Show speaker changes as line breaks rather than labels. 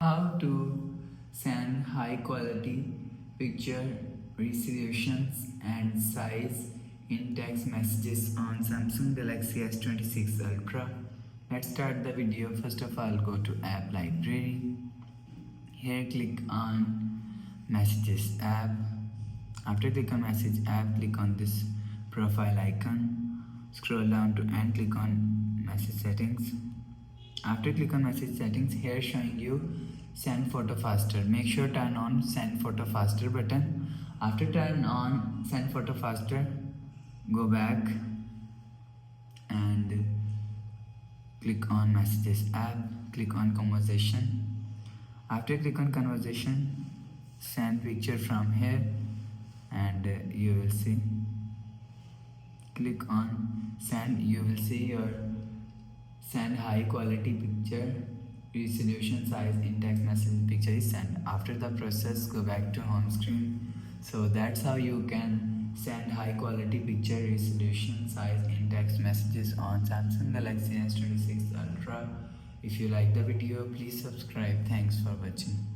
How to send high quality picture resolutions and size in text messages on Samsung Galaxy S26 Ultra. Let's start the video. First of all, go to app library. Here click on messages app. After click on message app, click on this profile icon. Scroll down to and click on message settings. After click on message settings, here showing you send photo faster. Make sure turn on send photo faster button. After turn on send photo faster, go back and click on messages app, click on conversation. After click on conversation, send picture from here and you will see, click on send, you will see your send high quality picture resolution size in text message picture is sent. After the process, go back to home screen. So that's how you can send high quality picture resolution size in text messages on Samsung Galaxy S26 Ultra. If you like the video, please subscribe. Thanks for watching.